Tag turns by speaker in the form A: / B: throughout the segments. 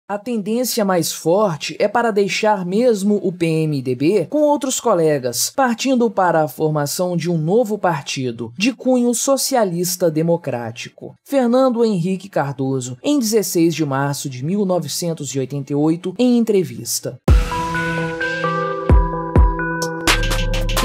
A: A tendência mais forte é para deixar mesmo o PMDB com outros colegas, partindo para a formação de um novo partido, de cunho socialista democrático. Fernando Henrique Cardoso, em 16 de março de 1988, em entrevista.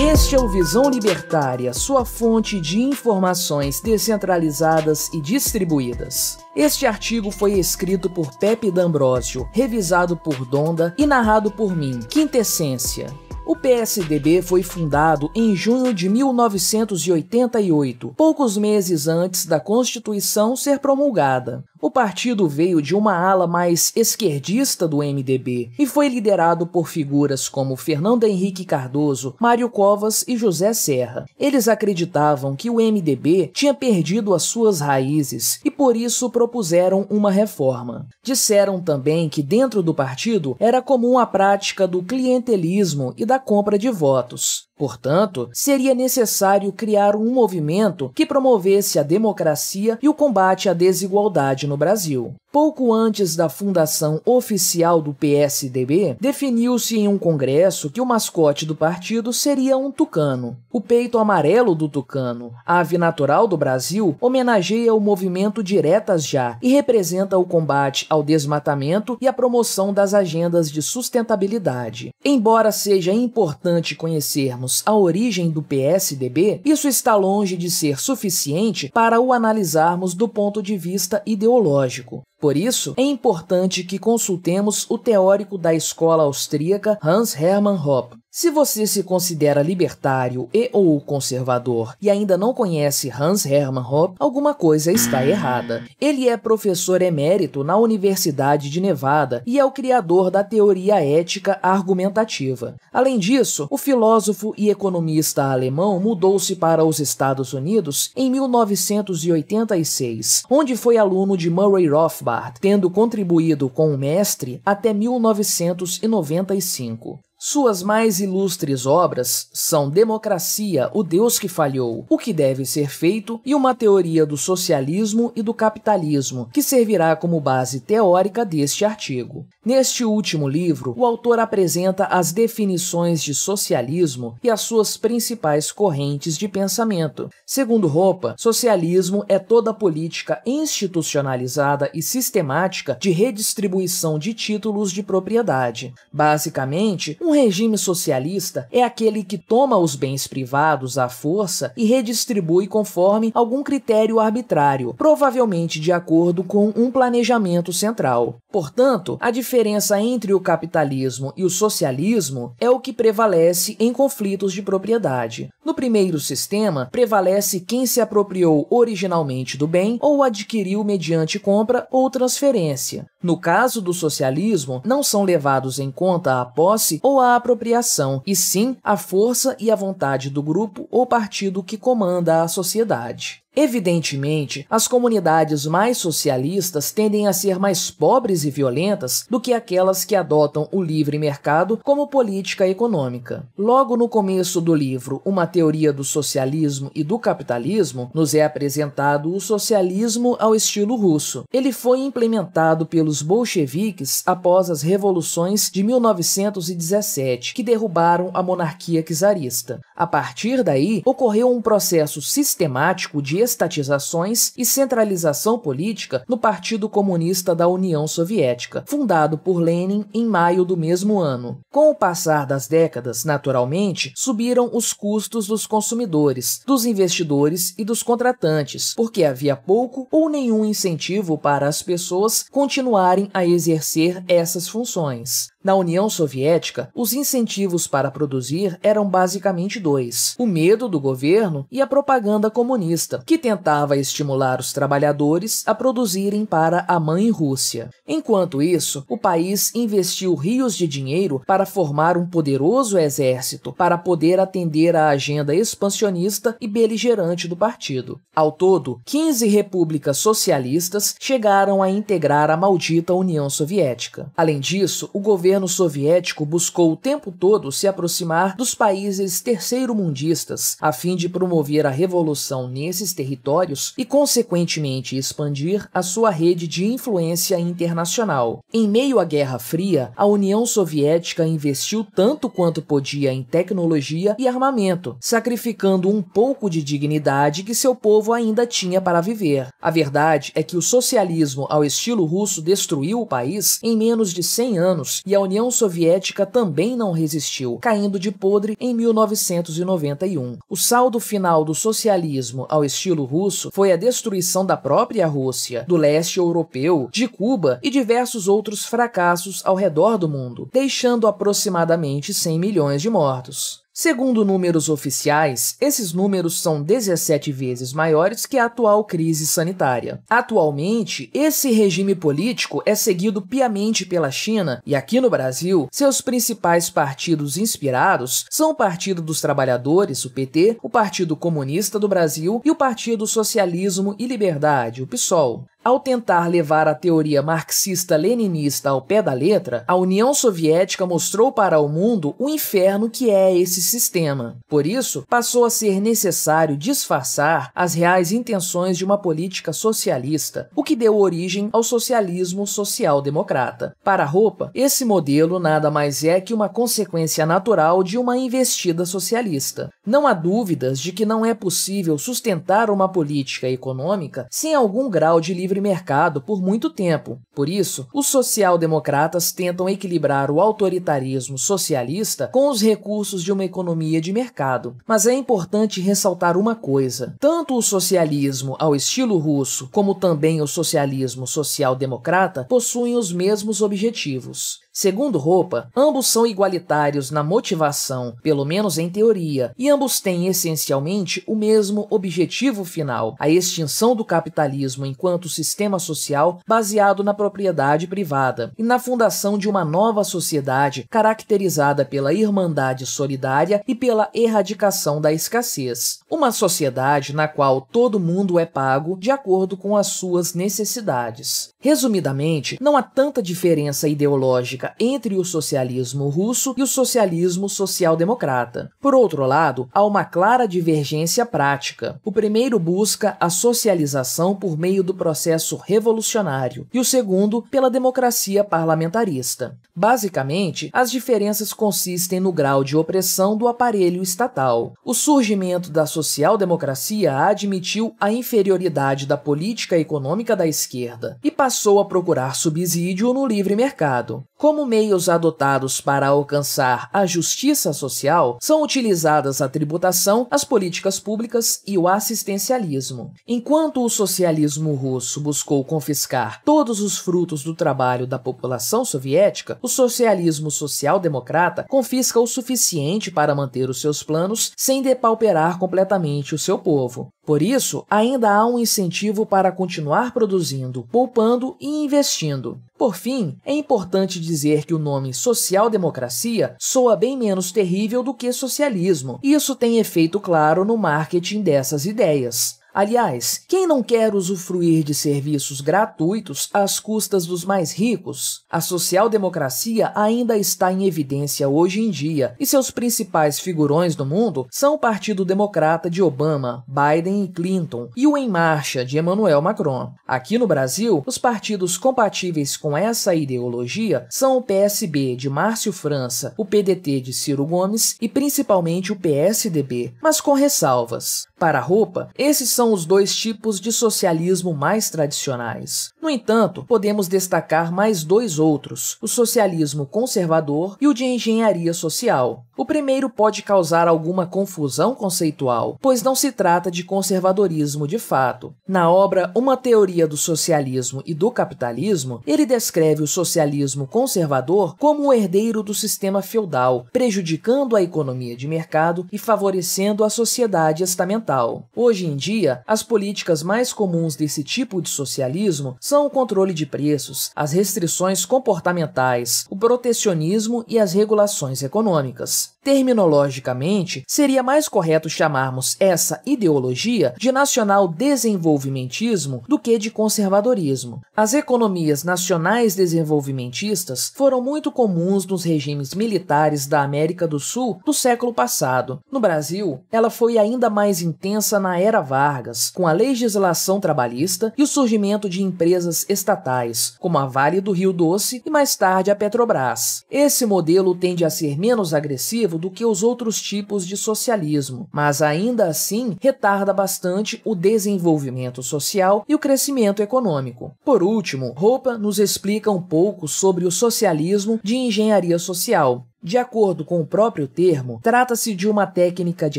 A: Este é o Visão Libertária, sua fonte de informações descentralizadas e distribuídas. Este artigo foi escrito por Pepe D'Ambrosio, revisado por Donda e narrado por mim, Quintessência. O PSDB foi fundado em junho de 1988, poucos meses antes da Constituição ser promulgada. O partido veio de uma ala mais esquerdista do MDB e foi liderado por figuras como Fernando Henrique Cardoso, Mário Covas e José Serra. Eles acreditavam que o MDB tinha perdido as suas raízes e por isso propuseram uma reforma. Disseram também que dentro do partido era comum a prática do clientelismo e da compra de votos. Portanto, seria necessário criar um movimento que promovesse a democracia e o combate à desigualdade no Brasil. Pouco antes da fundação oficial do PSDB, definiu-se em um congresso que o mascote do partido seria um tucano. O peito amarelo do tucano, a ave natural do Brasil, homenageia o movimento Diretas Já e representa o combate ao desmatamento e a promoção das agendas de sustentabilidade. Embora seja importante conhecermos a origem do PSDB, isso está longe de ser suficiente para o analisarmos do ponto de vista ideológico. Por isso, é importante que consultemos o teórico da escola austríaca Hans Hermann Hoppe. Se você se considera libertário ou conservador e ainda não conhece Hans Hermann Hoppe, alguma coisa está errada. Ele é professor emérito na Universidade de Nevada e é o criador da teoria ética argumentativa. Além disso, o filósofo e economista alemão mudou-se para os Estados Unidos em 1986, onde foi aluno de Murray Rothbard, tendo contribuído com o mestre até 1995. Suas mais ilustres obras são Democracia, o Deus que Falhou, O que Deve Ser Feito e uma teoria do socialismo e do capitalismo, que servirá como base teórica deste artigo. Neste último livro, o autor apresenta as definições de socialismo e as suas principais correntes de pensamento. Segundo Hoppe, socialismo é toda política institucionalizada e sistemática de redistribuição de títulos de propriedade. Basicamente, um regime socialista é aquele que toma os bens privados à força e redistribui conforme algum critério arbitrário, provavelmente de acordo com um planejamento central. Portanto, a diferença entre o capitalismo e o socialismo é o que prevalece em conflitos de propriedade. No primeiro sistema, prevalece quem se apropriou originalmente do bem ou adquiriu mediante compra ou transferência. No caso do socialismo, não são levados em conta a posse ou a apropriação, e sim a força e a vontade do grupo ou partido que comanda a sociedade. Evidentemente, as comunidades mais socialistas tendem a ser mais pobres e violentas do que aquelas que adotam o livre mercado como política econômica. Logo no começo do livro Uma Teoria do Socialismo e do Capitalismo, nos é apresentado o socialismo ao estilo russo. Ele foi implementado pelos bolcheviques após as revoluções de 1917, que derrubaram a monarquia czarista. A partir daí, ocorreu um processo sistemático de estatizações e centralização política no Partido Comunista da União Soviética, fundado por Lenin em maio do mesmo ano. Com o passar das décadas, naturalmente, subiram os custos dos consumidores, dos investidores e dos contratantes, porque havia pouco ou nenhum incentivo para as pessoas continuarem a exercer essas funções. Na União Soviética, os incentivos para produzir eram basicamente dois: o medo do governo e a propaganda comunista, que tentava estimular os trabalhadores a produzirem para a mãe Rússia. Enquanto isso, o país investiu rios de dinheiro para formar um poderoso exército para poder atender à agenda expansionista e beligerante do partido. Ao todo, 15 repúblicas socialistas chegaram a integrar a maldita União Soviética. Além disso, o governo soviético buscou o tempo todo se aproximar dos países terceiro-mundistas, a fim de promover a revolução nesses territórios e, consequentemente, expandir a sua rede de influência internacional. Em meio à Guerra Fria, a União Soviética investiu tanto quanto podia em tecnologia e armamento, sacrificando um pouco de dignidade que seu povo ainda tinha para viver. A verdade é que o socialismo ao estilo russo destruiu o país em menos de 100 anos e a União Soviética também não resistiu, caindo de podre em 1991. O saldo final do socialismo ao estilo russo foi a destruição da própria Rússia, do leste europeu, de Cuba e diversos outros fracassos ao redor do mundo, deixando aproximadamente 100 milhões de mortos. Segundo números oficiais, esses números são 17 vezes maiores que a atual crise sanitária. Atualmente, esse regime político é seguido piamente pela China e aqui no Brasil, seus principais partidos inspirados são o Partido dos Trabalhadores, o PT, o Partido Comunista do Brasil e o Partido Socialismo e Liberdade, o PSOL. Ao tentar levar a teoria marxista-leninista ao pé da letra, a União Soviética mostrou para o mundo o inferno que é esse sistema. Por isso, passou a ser necessário disfarçar as reais intenções de uma política socialista, o que deu origem ao socialismo social-democrata. Para Hoppe, esse modelo nada mais é que uma consequência natural de uma investida socialista. Não há dúvidas de que não é possível sustentar uma política econômica sem algum grau de livre mercado por muito tempo. Por isso, os social-democratas tentam equilibrar o autoritarismo socialista com os recursos de uma economia de mercado. Mas é importante ressaltar uma coisa: tanto o socialismo ao estilo russo, como também o socialismo social-democrata possuem os mesmos objetivos. Segundo Hoppe, ambos são igualitários na motivação, pelo menos em teoria, e ambos têm essencialmente o mesmo objetivo final, a extinção do capitalismo enquanto sistema social baseado na propriedade privada e na fundação de uma nova sociedade caracterizada pela irmandade solidária e pela erradicação da escassez. Uma sociedade na qual todo mundo é pago de acordo com as suas necessidades. Resumidamente, não há tanta diferença ideológica entre o socialismo russo e o socialismo social-democrata. Por outro lado, há uma clara divergência prática. O primeiro busca a socialização por meio do processo revolucionário e o segundo pela democracia parlamentarista. Basicamente, as diferenças consistem no grau de opressão do aparelho estatal. O surgimento da social-democracia admitiu a inferioridade da política econômica da esquerda e passou a procurar subsídio no livre mercado. Como meios adotados para alcançar a justiça social, são utilizadas a tributação, as políticas públicas e o assistencialismo. Enquanto o socialismo russo buscou confiscar todos os frutos do trabalho da população soviética, o socialismo social-democrata confisca o suficiente para manter os seus planos sem depauperar completamente o seu povo. Por isso, ainda há um incentivo para continuar produzindo, poupando e investindo. Por fim, é importante dizer que o nome social-democracia soa bem menos terrível do que socialismo, e isso tem efeito claro no marketing dessas ideias. Aliás, quem não quer usufruir de serviços gratuitos às custas dos mais ricos? A social-democracia ainda está em evidência hoje em dia, e seus principais figurões no mundo são o Partido Democrata de Obama, Biden e Clinton, e o Em Marcha de Emmanuel Macron. Aqui no Brasil, os partidos compatíveis com essa ideologia são o PSB de Márcio França, o PDT de Ciro Gomes e principalmente o PSDB, mas com ressalvas. Para Hoppe, esses são os dois tipos de socialismo mais tradicionais. No entanto, podemos destacar mais dois outros, o socialismo conservador e o de engenharia social. O primeiro pode causar alguma confusão conceitual, pois não se trata de conservadorismo de fato. Na obra Uma Teoria do Socialismo e do Capitalismo, ele descreve o socialismo conservador como o herdeiro do sistema feudal, prejudicando a economia de mercado e favorecendo a sociedade estamental. Hoje em dia, as políticas mais comuns desse tipo de socialismo são o controle de preços, as restrições comportamentais, o protecionismo e as regulações econômicas. Terminologicamente, seria mais correto chamarmos essa ideologia de nacional-desenvolvimentismo do que de conservadorismo. As economias nacionais desenvolvimentistas foram muito comuns nos regimes militares da América do Sul do século passado. No Brasil, ela foi ainda mais intensa na era Vargas, com a legislação trabalhista e o surgimento de empresas estatais, como a Vale do Rio Doce e mais tarde a Petrobras. Esse modelo tende a ser menos agressivo do que os outros tipos de socialismo, mas ainda assim retarda bastante o desenvolvimento social e o crescimento econômico. Por último, Hoppe nos explica um pouco sobre o socialismo de engenharia social. De acordo com o próprio termo, trata-se de uma técnica de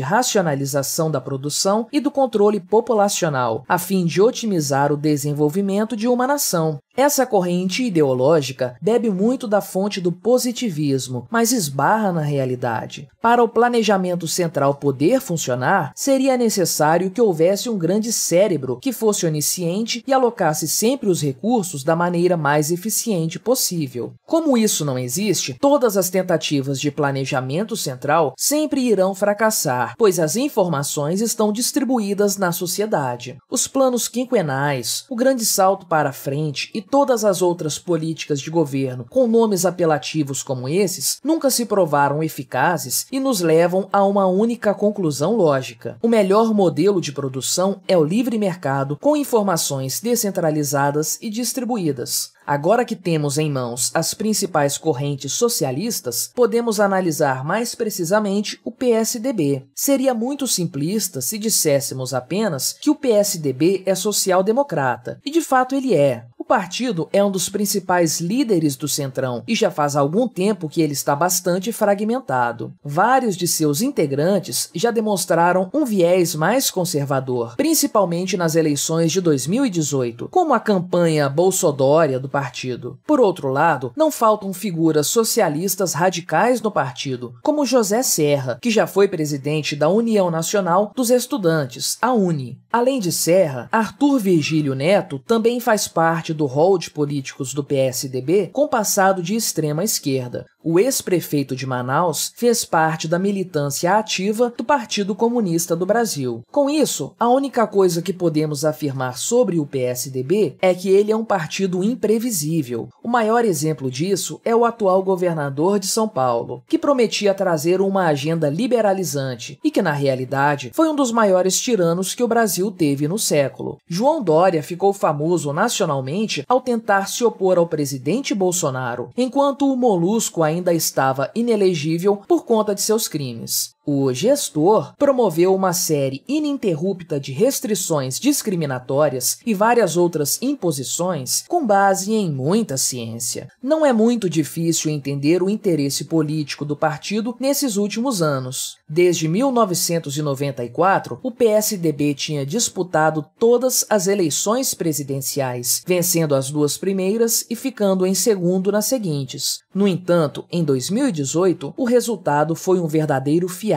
A: racionalização da produção e do controle populacional, a fim de otimizar o desenvolvimento de uma nação. Essa corrente ideológica bebe muito da fonte do positivismo, mas esbarra na realidade. Para o planejamento central poder funcionar, seria necessário que houvesse um grande cérebro que fosse onisciente e alocasse sempre os recursos da maneira mais eficiente possível. Como isso não existe, todas as tentativas de planejamento central sempre irão fracassar, pois as informações estão distribuídas na sociedade. Os planos quinquenais, o grande salto para frente e todas as outras políticas de governo com nomes apelativos como esses nunca se provaram eficazes e nos levam a uma única conclusão lógica. O melhor modelo de produção é o livre mercado com informações descentralizadas e distribuídas. Agora que temos em mãos as principais correntes socialistas, podemos analisar mais precisamente o PSDB. Seria muito simplista se disséssemos apenas que o PSDB é social-democrata, e de fato ele é. O partido é um dos principais líderes do Centrão e já faz algum tempo que ele está bastante fragmentado. Vários de seus integrantes já demonstraram um viés mais conservador, principalmente nas eleições de 2018, como a campanha bolsodória do partido. Por outro lado, não faltam figuras socialistas radicais no partido, como José Serra, que já foi presidente da União Nacional dos Estudantes, a UNE. Além de Serra, Arthur Virgílio Neto também faz parte do rol de políticos do PSDB com passado de extrema esquerda. O ex-prefeito de Manaus fez parte da militância ativa do Partido Comunista do Brasil. Com isso, a única coisa que podemos afirmar sobre o PSDB é que ele é um partido imprevisível. O maior exemplo disso é o atual governador de São Paulo, que prometia trazer uma agenda liberalizante e que, na realidade, foi um dos maiores tiranos que o Brasil teve no século. João Dória ficou famoso nacionalmente ao tentar se opor ao presidente Bolsonaro, enquanto o Molusco ainda estava inelegível por conta de seus crimes. O gestor promoveu uma série ininterrupta de restrições discriminatórias e várias outras imposições com base em muita ciência. Não é muito difícil entender o interesse político do partido nesses últimos anos. Desde 1994, o PSDB tinha disputado todas as eleições presidenciais, vencendo as duas primeiras e ficando em segundo nas seguintes. No entanto, em 2018, o resultado foi um verdadeiro fiasco.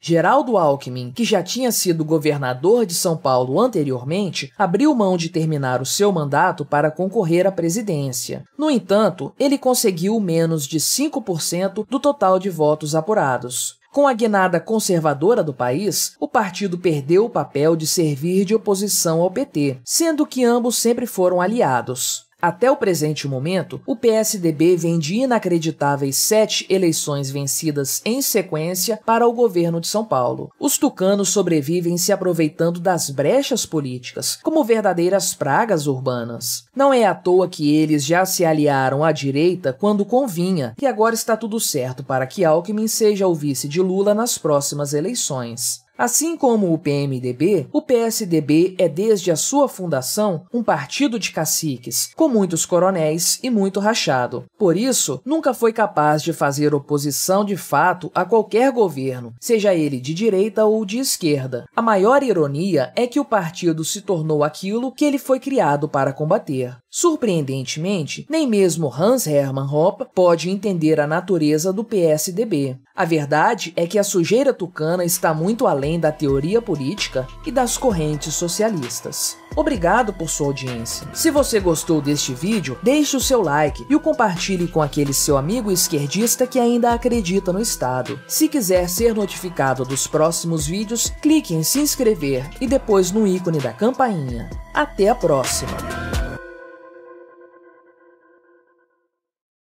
A: Geraldo Alckmin, que já tinha sido governador de São Paulo anteriormente, abriu mão de terminar o seu mandato para concorrer à presidência. No entanto, ele conseguiu menos de 5% do total de votos apurados. Com a guinada conservadora do país, o partido perdeu o papel de servir de oposição ao PT, sendo que ambos sempre foram aliados. Até o presente momento, o PSDB vem de inacreditáveis 7 eleições vencidas em sequência para o governo de São Paulo. Os tucanos sobrevivem se aproveitando das brechas políticas, como verdadeiras pragas urbanas. Não é à toa que eles já se aliaram à direita quando convinha, e agora está tudo certo para que Alckmin seja o vice de Lula nas próximas eleições. Assim como o PMDB, o PSDB é desde a sua fundação um partido de caciques, com muitos coronéis e muito rachado. Por isso, nunca foi capaz de fazer oposição de fato a qualquer governo, seja ele de direita ou de esquerda. A maior ironia é que o partido se tornou aquilo que ele foi criado para combater. Surpreendentemente, nem mesmo Hans Hermann Hoppe pode entender a natureza do PSDB. A verdade é que a sujeira tucana está muito além além da teoria política e das correntes socialistas. Obrigado por sua audiência. Se você gostou deste vídeo, deixe o seu like e o compartilhe com aquele seu amigo esquerdista que ainda acredita no Estado. Se quiser ser notificado dos próximos vídeos, clique em se inscrever e depois no ícone da campainha. Até a próxima!